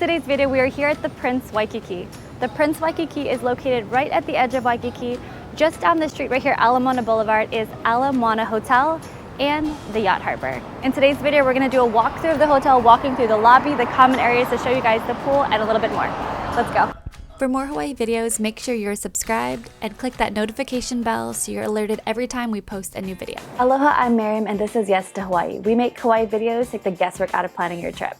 today's video, we are here at the Prince Waikiki. The Prince Waikiki is located right at the edge of Waikiki. Just down the street right here, Aloha Boulevard, is Holomoana Hotel and the Yacht Harbor. In today's video, we're going to do a walkthrough of the hotel, walking through the lobby, the common areas to show you guys the pool, and a little bit more. Let's go. For more Hawaii videos, make sure you're subscribed and click that notification bell so you're alerted every time we post a new video. Aloha, I'm Mariam, and this is Yes to Hawaii. We make Hawaii videos, take the guesswork out of planning your trip.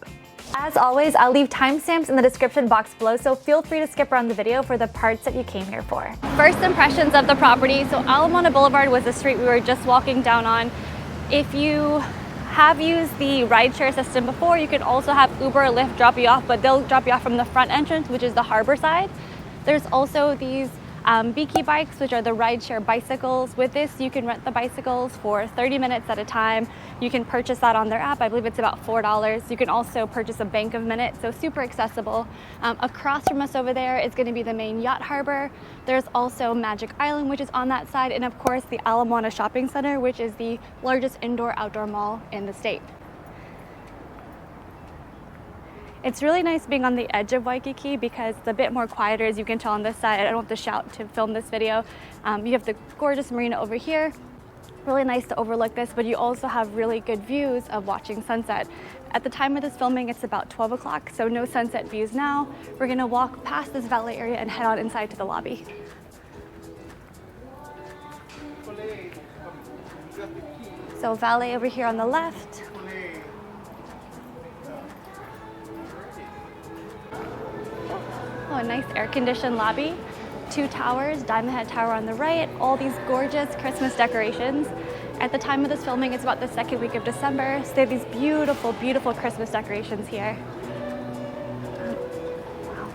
As always, I'll leave timestamps in the description box below, so feel free to skip around the video for the parts that you came here for. First impressions of the property. So Aloha Boulevard was the street we were just walking down on. If you have used the rideshare system before, you can also have Uber or Lyft drop you off, but they'll drop you off from the front entrance, which is the harbor side. There's also these Biki bikes, which are the rideshare bicycles. With this, you can rent the bicycles for 30 minutes at a time. You can purchase that on their app. I believe it's about $4. You can also purchase a bank of minutes, so super accessible. Across from us over there is going to be the main yacht harbor. There's also Magic Island, which is on that side, and of course the Holomoana Shopping Center, which is the largest indoor-outdoor mall in the state. It's really nice being on the edge of Waikiki because it's a bit more quieter, as you can tell on this side. I don't have to shout to film this video. You have the gorgeous marina over here. Really nice to overlook this, but you also have really good views of watching sunset. At the time of this filming, it's about 12 o'clock, so no sunset views now. We're gonna walk past this valet area and head on inside to the lobby. So valet over here on the left. Oh, a nice air-conditioned lobby. 2 towers, Diamond Head Tower on the right, all these gorgeous Christmas decorations. At the time of this filming, it's about the second week of December, so they have these beautiful, beautiful Christmas decorations here. Wow.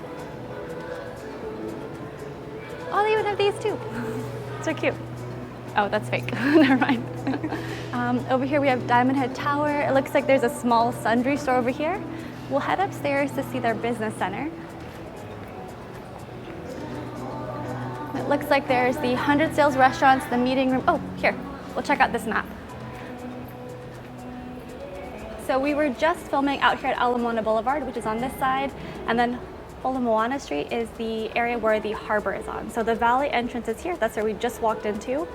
Oh, they even have these too. So cute. Oh, that's fake. Never mind. Over here we have Diamond Head Tower. It looks like there's a small sundry store over here. We'll head upstairs to see their business center. It looks like there's the 100 Sales restaurants, the meeting room. Oh, here, we'll check out this map. So we were just filming out here at Aloha Boulevard, which is on this side, and then Holomoana Street is the area where the harbor is on. So the valet entrance is here. That's where we just walked into,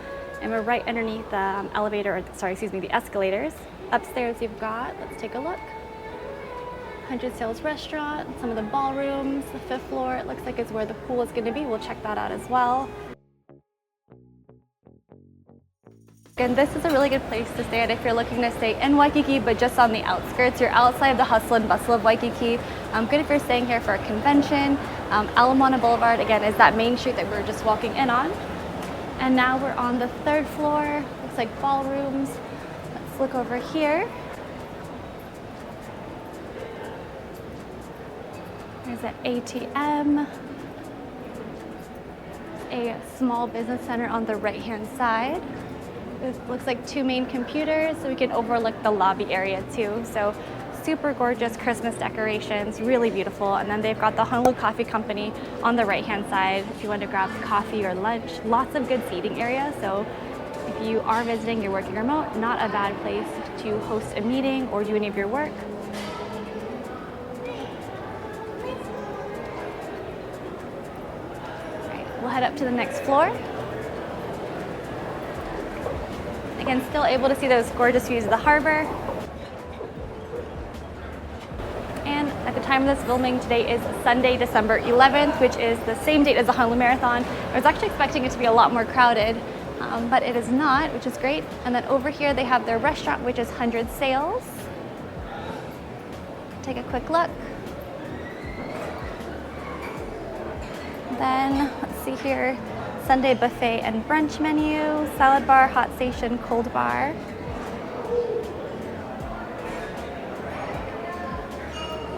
and we're right underneath the the escalators. Upstairs you've got, let's take a look, 100 Sales restaurant, some of the ballrooms. The 5th floor, it looks like is where the pool is going to be. We'll check that out as well. And this is a really good place to stay at if you're looking to stay in Waikiki, but just on the outskirts. You're outside of the hustle and bustle of Waikiki. Good if you're staying here for a convention. Aloha Boulevard, again, is that main street that we were just walking in on. And now we're on the 3rd floor. Looks like ballrooms. Let's look over here. There's an ATM, a small business center on the right-hand side. It looks like 2 main computers, so we can overlook the lobby area too. So super gorgeous Christmas decorations, really beautiful. And then they've got the Honolulu Coffee Company on the right-hand side if you want to grab coffee or lunch. Lots of good seating areas, so if you are visiting, you're working remote, not a bad place to host a meeting or do any of your work. We'll head up to the next floor. Again, still able to see those gorgeous views of the harbor. And at the time of this filming, today is Sunday, December 11th, which is the same date as the Honolulu Marathon. I was actually expecting it to be a lot more crowded, but it is not, which is great. And then over here, they have their restaurant, which is 100 Sales. Take a quick look. Then, let's see here, Sunday buffet and brunch menu, salad bar, hot station, cold bar.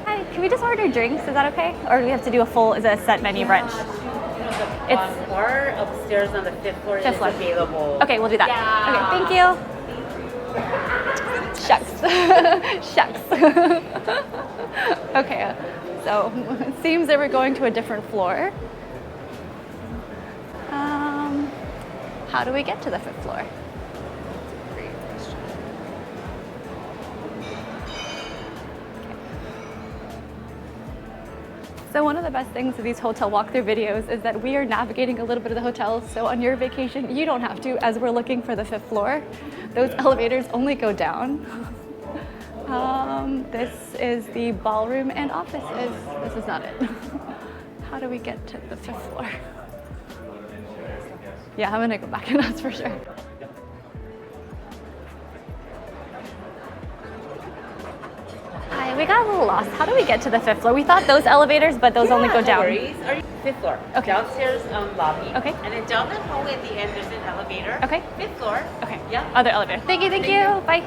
Hi, can we just order drinks? Is that okay? Or do we have to do a full, is it a set menu brunch? The bar upstairs on the 5th floor is available. Okay, we'll do that. Yeah. Okay, thank you. Shucks. Shucks. Okay, so it seems that we're going to a different floor. How do we get to the 5th floor? Great question. So one of the best things of these hotel walkthrough videos is that we are navigating a little bit of the hotel, so on your vacation you don't have to, as we're looking for the 5th floor. Those elevators only go down. This is the ballroom and offices. This is not it. How do we get to the 5th floor? Yeah, I'm gonna go back and that's for sure. Hi, we got a little lost. How do we get to the 5th floor? We thought those elevators, but those only go down. No worries. 5th floor. Okay. Downstairs lobby. Okay. And then down the hallway at the end, there's an elevator. Okay. 5th floor. Okay. Yeah. Other elevator. Thank you. Bye.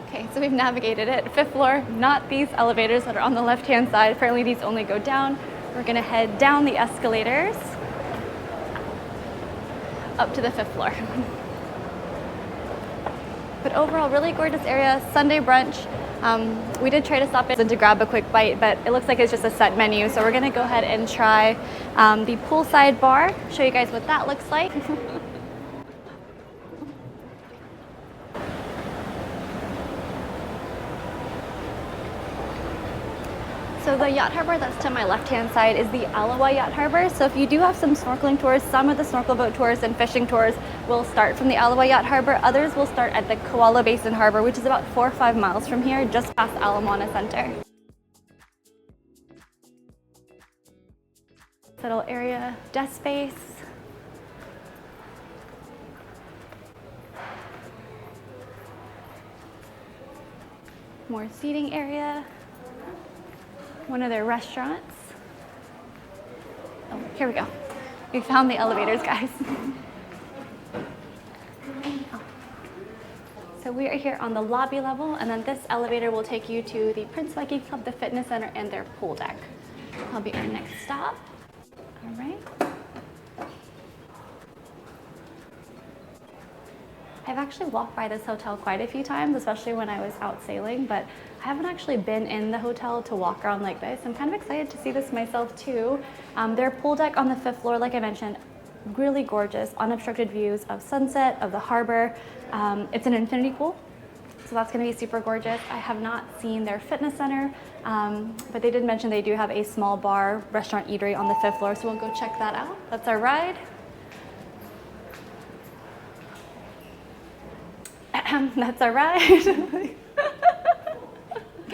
Okay, so we've navigated it. 5th floor, not these elevators that are on the left-hand side. Apparently these only go down. We're gonna head down the escalators up to the 5th floor. But overall, really gorgeous area, Sunday brunch. We did try to stop in to grab a quick bite, but it looks like it's just a set menu. So we're gonna go ahead and try the poolside bar, show you guys what that looks like. So the yacht harbor that's to my left-hand side is the Aloha Yacht Harbor. So if you do have some snorkeling tours, some of the snorkel boat tours and fishing tours will start from the Aloha Yacht Harbor. Others will start at the Koala Basin Harbor, which is about 4 or 5 miles from here, just past Holomoana Center. Little area, desk space. More seating area. One of their restaurants. Oh, here we go. We found the elevators, guys. So we are here on the lobby level, and then this elevator will take you to the Prince Waikiki Club, the fitness center, and their pool deck. That'll be our next stop. All right. I've actually walked by this hotel quite a few times, especially when I was out sailing, but I haven't actually been in the hotel to walk around like this. I'm kind of excited to see this myself too. Their pool deck on the 5th floor, like I mentioned, really gorgeous, unobstructed views of sunset, of the harbor. It's an infinity pool, so that's gonna be super gorgeous. I have not seen their fitness center, but they did mention they do have a small bar, restaurant, eatery on the 5th floor, so we'll go check that out. That's our ride. That's our ride. Okay. I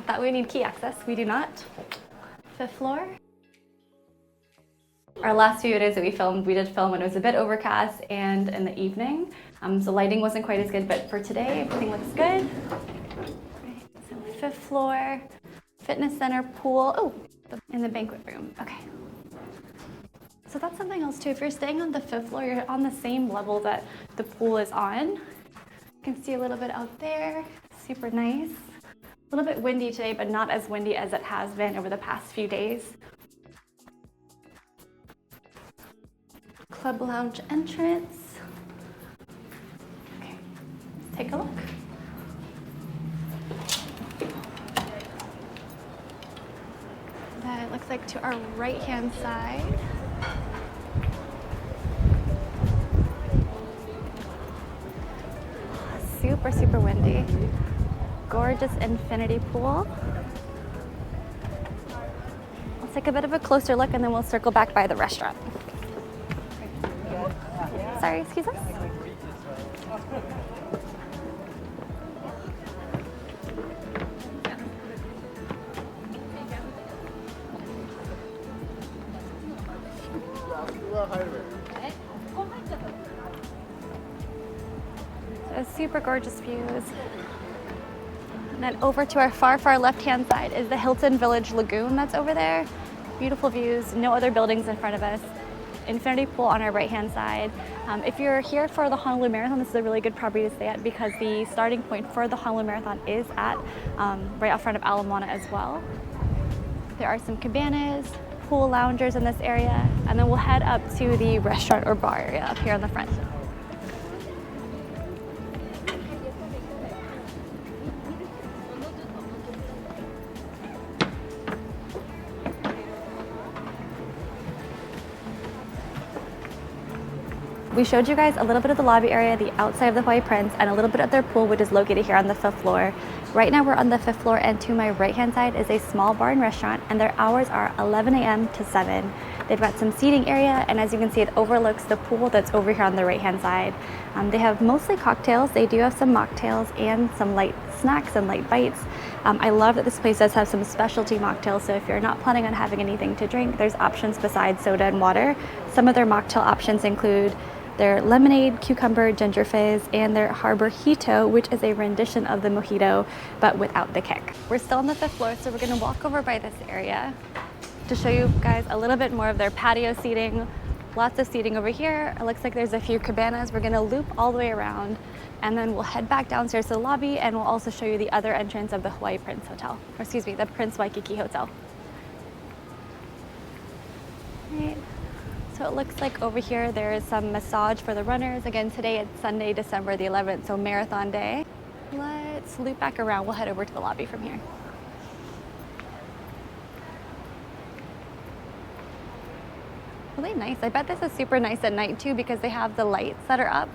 thought we need key access. We do not. 5th floor. Our last few videos that we filmed, we did film when it was a bit overcast and in the evening. So lighting wasn't quite as good, but for today, everything looks good. Right, so 5th floor, fitness center, pool. Oh, in the banquet room. Okay. So that's something else too. If you're staying on the 5th floor, you're on the same level that the pool is on. You can see a little bit out there. Super nice. A little bit windy today, but not as windy as it has been over the past few days. Club lounge entrance. Okay, let's take a look. That looks like to our right-hand side. Super, super windy. Gorgeous infinity pool. Let's take a bit of a closer look and then we'll circle back by the restaurant. Sorry, excuse us. So super gorgeous views. And then over to our far, far left-hand side is the Hilton Village Lagoon that's over there. Beautiful views, no other buildings in front of us. Infinity pool on our right-hand side. If you're here for the Honolulu Marathon, this is a really good property to stay at because the starting point for the Honolulu Marathon is at right out front of Holomoana as well. There are some cabanas, pool loungers in this area, and then we'll head up to the restaurant or bar area up here on the front. We showed you guys a little bit of the lobby area, the outside of the Hawaii Prince, and a little bit of their pool, which is located here on the 5th floor. Right now we're on the 5th floor, and to my right hand side is a small bar and restaurant, and their hours are 11 a.m. to 7. They've got some seating area, and as you can see, it overlooks the pool that's over here on the right hand side. They have mostly cocktails. They do have some mocktails and some light snacks and light bites. I love that this place does have some specialty mocktails, so if you're not planning on having anything to drink, there's options besides soda and water. Some of their mocktail options include their lemonade, cucumber, ginger fizz, and their harbor hito, which is a rendition of the mojito, but without the kick. We're still on the 5th floor, so we're gonna walk over by this area to show you guys a little bit more of their patio seating. Lots of seating over here. It looks like there's a few cabanas. We're gonna loop all the way around, and then we'll head back downstairs to the lobby, and we'll also show you the other entrance of the Hawaii Prince Hotel, or excuse me, the Prince Waikiki Hotel. Right. So it looks like over here there is some massage for the runners. Again, today it's Sunday, December the 11th, so marathon day. Let's loop back around. We'll head over to the lobby from here. Really nice. I bet this is super nice at night too, because they have the lights that are up.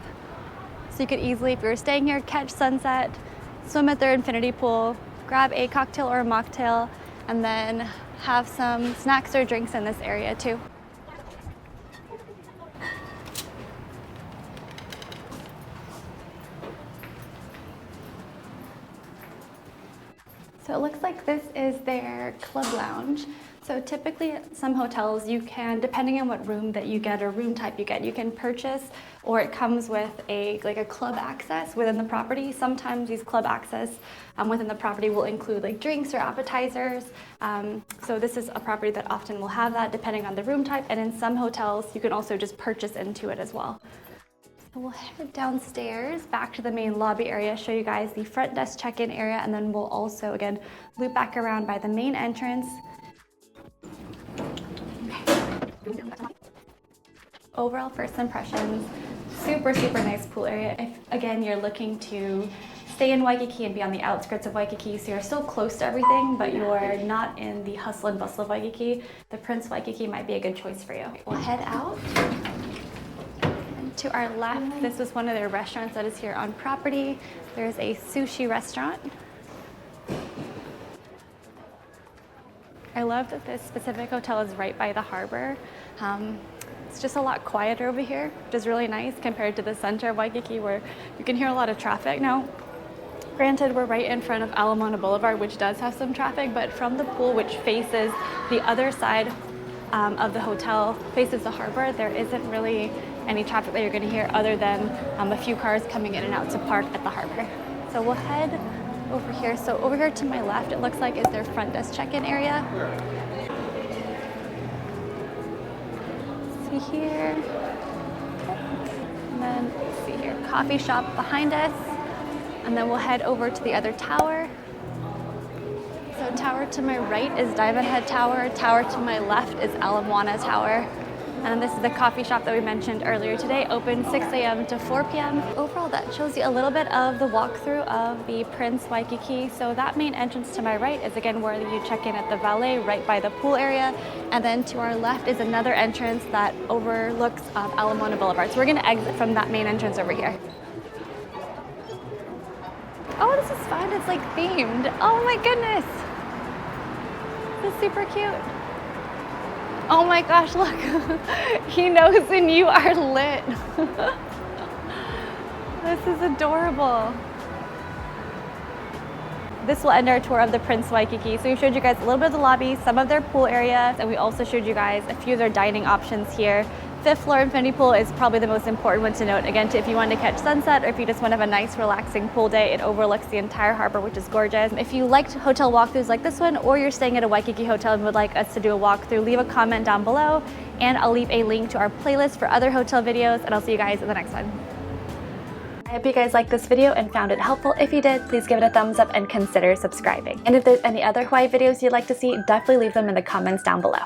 So you could easily, if you're staying here, catch sunset, swim at their infinity pool, grab a cocktail or a mocktail, and then have some snacks or drinks in this area too. So it looks like this is their club lounge. So typically at some hotels you can, depending on what room that you get or room type you get, you can purchase, or it comes with a club access within the property. Sometimes these club access within the property will include like drinks or appetizers. So this is a property that often will have that depending on the room type, and in some hotels you can also just purchase into it as well. So we'll head downstairs back to the main lobby area, show you guys the front desk check-in area, and then we'll also again loop back around by the main entrance. Overall first impressions, super nice pool area. If again you're looking to stay in Waikiki and be on the outskirts of Waikiki, so you're still close to everything, but you're not in the hustle and bustle of Waikiki, the Prince Waikiki might be a good choice for you. We'll head out. To our left, this was one of their restaurants that is here on property. There's a sushi restaurant. I love that this specific hotel is right by the harbor. It's just a lot quieter over here, which is really nice compared to the center of Waikiki where you can hear a lot of traffic. Now, granted, we're right in front of Aloha Boulevard, which does have some traffic, but from the pool, which faces the other side of the hotel, faces the harbor, there isn't really any traffic that you're going to hear other than a few cars coming in and out to park at the harbor. So we'll head over here. So over here to my left, it looks like is their front desk check-in area. See here. And then let's see here, coffee shop behind us. And then we'll head over to the other tower. So tower to my right is Diamond Head Tower. Tower to my left is Holomoana Tower. And this is the coffee shop that we mentioned earlier today, open 6 a.m. to 4 p.m. Overall, that shows you a little bit of the walkthrough of the Prince Waikiki. So that main entrance to my right is again where you check in at the valet, right by the pool area. And then to our left is another entrance that overlooks Aloha Boulevard. So we're gonna exit from that main entrance over here. Oh, this is fun, it's like themed. Oh my goodness. This is super cute. Oh my gosh, look. He knows and you are lit. This is adorable. This will end our tour of the Prince Waikiki. So we showed you guys a little bit of the lobby, some of their pool areas, and we also showed you guys a few of their dining options here. 5th floor infinity pool is probably the most important one to note. Again, if you want to catch sunset or if you just want to have a nice relaxing pool day, it overlooks the entire harbor, which is gorgeous. If you liked hotel walkthroughs like this one, or you're staying at a Waikiki hotel and would like us to do a walkthrough, leave a comment down below, and I'll leave a link to our playlist for other hotel videos, and I'll see you guys in the next one. I hope you guys liked this video and found it helpful. If you did, please give it a thumbs up and consider subscribing. And if there's any other Hawaii videos you'd like to see, definitely leave them in the comments down below.